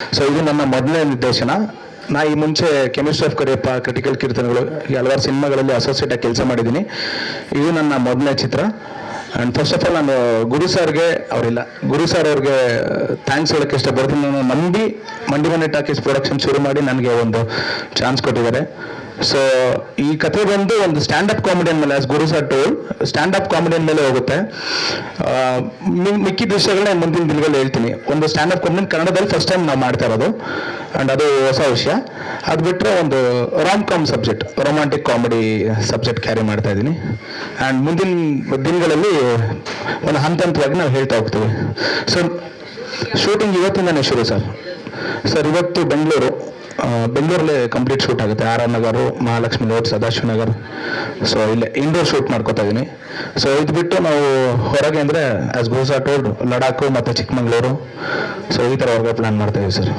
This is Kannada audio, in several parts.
ಸೊ ಇದು ನನ್ನ ಮೊದಲನೇ ನಿರ್ದೇಶನ. ನಾ ಈ ಮುಂಚೆ ಕೆಮಿಸ್ಟ್ರಿ ಆಫ್ ಕರಿಯಪ್ಪ, ಕ್ರಿಟಿಕಲ್ ಕೀರ್ತನೆಗಳು, ಹಲವಾರು ಸಿನಿಮಾಗಳಲ್ಲಿ ಅಸೋಸಿಯೇಟ್ ಆಗಿ ಕೆಲಸ ಮಾಡಿದ್ದೀನಿ. ಇದು ನನ್ನ ಮೊದಲನೇ ಚಿತ್ರ. ಆ್ಯಂಡ್ ಫಸ್ಟ್ ಆಫ್ ಆಲ್ ನಾನು ಗುರು ಸರ್ಗೆ ಅವ್ರಿಗೆ ಥ್ಯಾಂಕ್ಸ್ ಹೇಳೋಕ್ಕೆ ಇಷ್ಟಪಡ್ತೀನಿ. ನಾನು ನಂಬಿ ಮಂಡಿಮನೆ ಟಾಕೀಸ್ ಪ್ರೊಡಕ್ಷನ್ ಶುರು ಮಾಡಿ ನನಗೆ ಒಂದು ಚಾನ್ಸ್ ಕೊಟ್ಟಿದ್ದಾರೆ. ಸೊ ಈ ಕಥೆ ಬಂದು ಒಂದು ಸ್ಟ್ಯಾಂಡಪ್ ಕಾಮಿಡಿಯನ್ ಮೇಲೆ, ಆಸ್ ಗುರು ಸರ್ ಟೋಲ್, ಸ್ಟ್ಯಾಂಡಪ್ ಕಾಮಿಡಿಯನ್ ಮೇಲೆ ಹೋಗುತ್ತೆ. ಮಿಕ್ಕಿದ ವಿಷಯಗಳನ್ನ ಮುಂದಿನ ದಿನಗಳಲ್ಲಿ ಹೇಳ್ತೀನಿ. ಒಂದು ಸ್ಟ್ಯಾಂಡಪ್ ಕಾಮಿಡಿಯನ್ ಕನ್ನಡದಲ್ಲಿ ಫಸ್ಟ್ ಟೈಮ್ ನಾವು ಮಾಡ್ತಾ ಇರೋದು, ಆ್ಯಂಡ್ ಅದು ಹೊಸ ವಿಷಯ. ಅದು ಬಿಟ್ಟರೆ ಒಂದು Ram subject, romantic comedy subject carry ಮಾಡ್ತಾ ಇದ್ದೀನಿ. ಆ್ಯಂಡ್ ಮುಂದಿನ ದಿನಗಳಲ್ಲಿ ಒಂದು ಹಂತವಾಗಿ ನಾವು ಹೇಳ್ತಾ ಹೋಗ್ತೀವಿ. ಸೊ ಶೂಟಿಂಗ್ ಇವತ್ತಿಂದನೇ ಶುರು ಸರ್. ಇವತ್ತು ಬೆಂಗಳೂರಲ್ಲಿ ಕಂಪ್ಲೀಟ್ ಶೂಟ್ ಆಗುತ್ತೆ. ಆರ್ ಆರ್ ನಗರ, ಮಹಾಲಕ್ಷ್ಮಿ ರೋಡ್, ಸದಾಶಿವ ನಗರ್. ಸೊ ಇಲ್ಲೇ ಇಂಡೋರ್ ಶೂಟ್ ಮಾಡ್ಕೋತಾ ಇದ್ದೀನಿ. ಸೊ ಇದು ಬಿಟ್ಟು ನಾವು ಹೊರಗೆ ಅಂದರೆ ಆಸ್ ಗೋಸಾ ಟೋಲ್ಡ್ ಲಡಾಖು ಮತ್ತು ಚಿಕ್ಕಮಂಗ್ಳೂರು. ಸೊ ಈ ಥರ ಹೊರಗೆ ಪ್ಲ್ಯಾನ್ ಮಾಡ್ತಾ ಇದೀವಿ ಸರ್.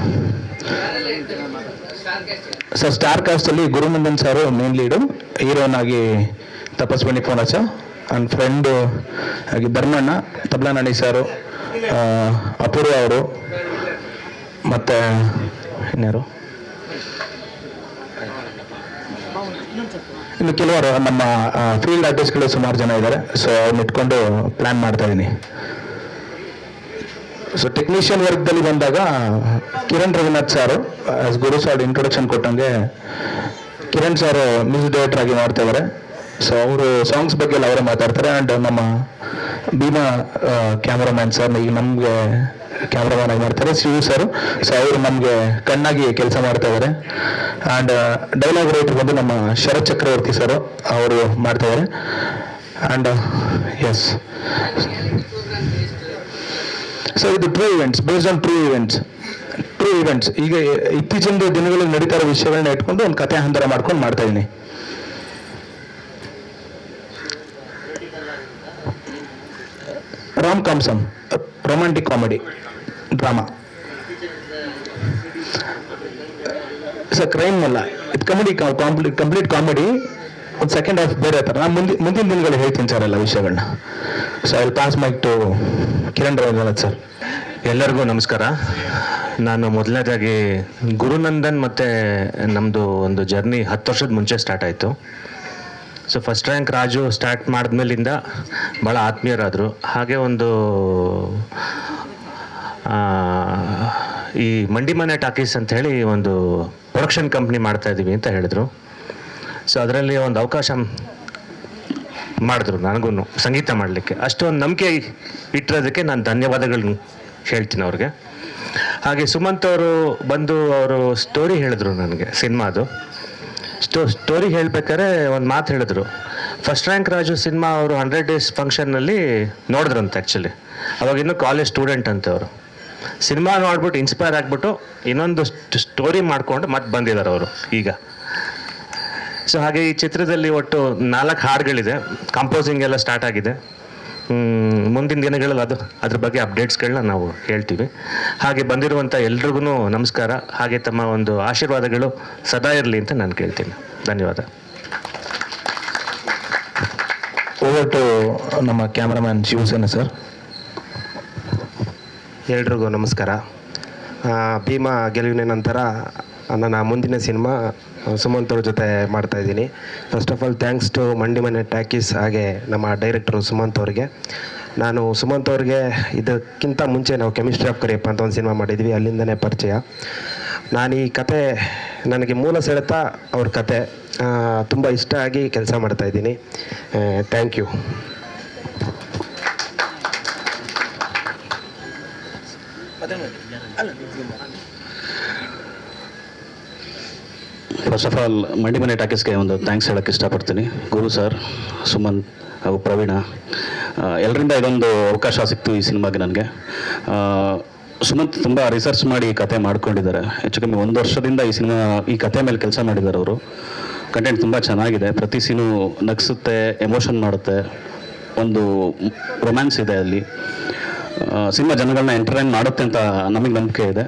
ಸ್ಟಾರ್ ಕಾಸ್ಟಲ್ಲಿ ಗುರುನಂದನ್ ಸಾರು ಮೇನ್ ಲೀಡು, ಹೀರೋನ್ ಆಗಿ ತಪಸ್ವಿನಿ ಪೋನಚ, ಆ್ಯಂಡ್ ಫ್ರೆಂಡು ಆಗಿ ಧರ್ಮಣ್ಣ, ತಬ್ಲಾನಣಿ ಸಾರು, ಅಪೂರ್ವ ಅವರು, ಮತ್ತು ಇನ್ಯಾರು, ಇನ್ನು ಕೆಲವರು ನಮ್ಮ ಫೀಲ್ಡ್ ಆರ್ಟಿಸ್ಟ್ಗಳು ಸುಮಾರು ಜನ ಇದ್ದಾರೆ. ಸೊ ಅವ್ರನ್ನ ಇಟ್ಕೊಂಡು ಪ್ಲ್ಯಾನ್ ಮಾಡ್ತಾ ಇದ್ದೀನಿ. ಸೊ ಟೆಕ್ನಿಷಿಯನ್ ವರ್ಗದಲ್ಲಿ ಬಂದಾಗ ಕಿರಣ್ ರಘುನಾಥ್ ಸಾರು, ಗುರು ಸಾರ್ ಇಂಟ್ರೊಡಕ್ಷನ್ ಕೊಟ್ಟಂಗೆ ಕಿರಣ್ ಸಾರು ಮ್ಯೂಸಿಕ್ ಡೈರೆಕ್ಟರ್ ಆಗಿ ಮಾಡ್ತಾ ಇದ್ದಾರೆ. ಸೊ ಅವರು ಸಾಂಗ್ಸ್ ಬಗ್ಗೆ ಎಲ್ಲ ಅವರೇ ಮಾತಾಡ್ತಾರೆ. ಆ್ಯಂಡ್ ನಮ್ಮ ಭೀಮಾ ಕ್ಯಾಮ್ರಾಮ್ಯಾನ್ ಸರ್ ಈಗ ನಮಗೆ ಕ್ಯಾಮ್ರಾಮನ್ ಆಗಿ ಮಾಡ್ತಾರೆ, ಶಿವು ಸರ್. ಸೊ ಅವರು ನಮಗೆ ಕಣ್ಣಾಗಿ ಕೆಲಸ ಮಾಡ್ತಾ ಇದ್ದಾರೆ. ಆ್ಯಂಡ್ ಡೈಲಾಗ್ ರೈಟರ್ ಬಂದು ನಮ್ಮ ಶರತ್ ಚಕ್ರವರ್ತಿ ಸರ್, ಅವರು ಮಾಡ್ತಾ ಇದ್ದಾರೆ. ಆ್ಯಂಡ್ ಎಸ್, ಸೊ ಇದು true events, based on true events. ಈಗ ಇತ್ತೀಚಿನ ದಿನಗಳಲ್ಲಿ ನಡೀತಾ ಇರೋ ವಿಷಯಗಳನ್ನ ಇಟ್ಕೊಂಡು ಒಂದು ಕಥೆ ಹಂದರ ಮಾಡ್ಕೊಂಡು ಮಾಡ್ತಾ ಇದ್ದೀನಿ. Romantic comedy drama sir. Crime ಅಲ್ಲ, ಇದು ಕಂಪ್ಲೀಟ್ ಕಾಮಿಡಿ. ಒಂದು ಸೆಕೆಂಡ್ ಹಾಫ್ ಬೇರೆ ಥರ. ನಾನು ಮುಂದಿನ ದಿನಗಳು ಹೇಳ್ತೀನಿ ಸರ್ ಎಲ್ಲ ವಿಷಯಗಳನ್ನ. So I will pass mic to Kiran Raghunath sir. ಎಲ್ಲರಿಗೂ ನಮಸ್ಕಾರ. ನಾನು ಮೊದಲನೇದಾಗಿ ಗುರುನಂದನ್ ಮತ್ತು ನಮ್ಮದು ಒಂದು ಜರ್ನಿ 10 ವರ್ಷದ ಮುಂಚೆ ಸ್ಟಾರ್ಟ್ ಆಯಿತು. So first rank Raju start ಮಾಡಿದ್ಮೇಲಿಂದ ಭಾಳ ಆತ್ಮೀಯರಾದರು. ಹಾಗೆ ಒಂದು ಈ ಮಂಡಿಮನೆ ಟಾಕೀಸ್ ಅಂತ ಹೇಳಿ ಒಂದು ಪ್ರೊಡಕ್ಷನ್ ಕಂಪ್ನಿ ಮಾಡ್ತಾ ಇದ್ದೀವಿ ಅಂತ ಹೇಳಿದ್ರು. ಸೊ ಅದರಲ್ಲಿ ಒಂದು ಅವಕಾಶ ಮಾಡಿದ್ರು ನನಗೂ ಸಂಗೀತ ಮಾಡಲಿಕ್ಕೆ. ಅಷ್ಟೊಂದು ನಂಬಿಕೆ ಇಟ್ಟಿರೋದಕ್ಕೆ ನಾನು ಧನ್ಯವಾದಗಳನ್ನ ಹೇಳ್ತೀನಿ ಅವ್ರಿಗೆ. ಹಾಗೆ ಸುಮಂತ್ ಅವರು ಬಂದು ಅವರು ಸ್ಟೋರಿ ಹೇಳಿದ್ರು ನನಗೆ, ಸಿನಿಮಾದು ಸ್ಟೋರಿ ಹೇಳ್ಬೇಕಾದ್ರೆ ಒಂದು ಮಾತು ಹೇಳಿದ್ರು. ಫಸ್ಟ್ ರ್ಯಾಂಕ್ ರಾಜು ಸಿನಿಮಾ ಅವರು 100 days ಫಂಕ್ಷನ್ನಲ್ಲಿ ನೋಡಿದ್ರಂತೆ. ಆ್ಯಕ್ಚುಲಿ ಅವಾಗ ಇನ್ನೂ ಕಾಲೇಜ್ ಸ್ಟೂಡೆಂಟ್ ಅಂತೆ ಅವರು. ಸಿನಿಮಾ ನೋಡ್ಬಿಟ್ಟು ಇನ್ಸ್ಪೈರ್ ಆಗಿಬಿಟ್ಟು ಇನ್ನೊಂದು ಸ್ಟೋರಿ ಮಾಡಿಕೊಂಡು ಮತ್ತೆ ಬಂದಿದ್ದಾರೆ ಅವರು ಈಗ. ಸೊ ಹಾಗೆ ಈ ಚಿತ್ರದಲ್ಲಿ ಒಟ್ಟು 4 ಹಾಡುಗಳಿದೆ. ಕಂಪೋಸಿಂಗ್ ಎಲ್ಲ ಸ್ಟಾರ್ಟ್ ಆಗಿದೆ. ಮುಂದಿನ ದಿನಗಳಲ್ಲಿ ಅದ್ರ ಬಗ್ಗೆ ಅಪ್ಡೇಟ್ಸ್ಗಳನ್ನ ನಾವು ಹೇಳ್ತೀವಿ. ಹಾಗೆ ಬಂದಿರುವಂಥ ಎಲ್ರಿಗೂ ನಮಸ್ಕಾರ. ಹಾಗೆ ತಮ್ಮ ಒಂದು ಆಶೀರ್ವಾದಗಳು ಸದಾ ಇರಲಿ ಅಂತ ನಾನು ಕೇಳ್ತೀನಿ. ಧನ್ಯವಾದ. ಓವರ್ ಟು ನಮ್ಮ ಕ್ಯಾಮ್ರಾಮ್ಯಾನ್ ಶಿವಸೇನ ಸರ್. ಎಲ್ರಿಗೂ ನಮಸ್ಕಾರ. ಭೀಮಾ ಗೆಲುವಿನ ನಂತರ ನನ್ನ ಮುಂದಿನ ಸಿನಿಮಾ ಸುಮಂತ್ ಅವ್ರ ಜೊತೆ ಮಾಡ್ತಾಯಿದ್ದೀನಿ. First of all thanks to Mandimane talkies, ಹಾಗೆ ನಮ್ಮ ಡೈರೆಕ್ಟ್ರು ಸುಮಂತ್ ಅವ್ರಿಗೆ. ನಾನು ಸುಮಂತ್ ಅವ್ರಿಗೆ ಇದಕ್ಕಿಂತ ಮುಂಚೆ ನಾವು ಕೆಮಿಸ್ಟ್ರಿ ಆಫ್ ಕರಿಯಪ್ಪ ಅಂತ ಒಂದು ಸಿನಿಮಾ ಮಾಡಿದ್ವಿ, ಅಲ್ಲಿಂದನೇ ಪರಿಚಯ. ನಾನು ಈ ಕತೆ, ನನಗೆ ಮೂಲ ಸೆಳೆತ ಅವ್ರ ಕತೆ ತುಂಬ ಇಷ್ಟ ಆಗಿ ಕೆಲಸ ಮಾಡ್ತಾಯಿದ್ದೀನಿ. Thank you. First of all Mandimane ಟಾಕೀಸ್ಗೆ ಒಂದು ಥ್ಯಾಂಕ್ಸ್ ಹೇಳೋಕ್ಕೆ ಇಷ್ಟಪಡ್ತೀನಿ. ಗುರು ಸರ್, ಸುಮಂತ್ ಹಾಗೂ ಪ್ರವೀಣ, ಎಲ್ಲರಿಂದ ಇದೊಂದು ಅವಕಾಶ ಸಿಕ್ತು ಈ ಸಿನಿಮಾಗೆ ನನಗೆ. ಸುಮಂತ್ ತುಂಬ ರಿಸರ್ಚ್ ಮಾಡಿ ಈ ಕತೆ ಮಾಡ್ಕೊಂಡಿದ್ದಾರೆ. ಹೆಚ್ಚು ಕಮ್ಮಿ 1 ವರ್ಷದಿಂದ ಈ ಕತೆ ಮೇಲೆ ಕೆಲಸ ಮಾಡಿದ್ದಾರೆ ಅವರು. ಕಂಟೆಂಟ್ ತುಂಬ ಚೆನ್ನಾಗಿದೆ. ಪ್ರತಿ ಸೀನು ನಗಿಸುತ್ತೆ, ಎಮೋಷನ್ ಮಾಡುತ್ತೆ, ಒಂದು ರೊಮ್ಯಾನ್ಸ್ ಇದೆ ಅಲ್ಲಿ. ಸಿನಿಮಾ ಜನಗಳನ್ನ ಎಂಟರ್ಟೈನ್ ಮಾಡುತ್ತೆ ಅಂತ ನಮಗೆ ನಂಬಿಕೆ ಇದೆ.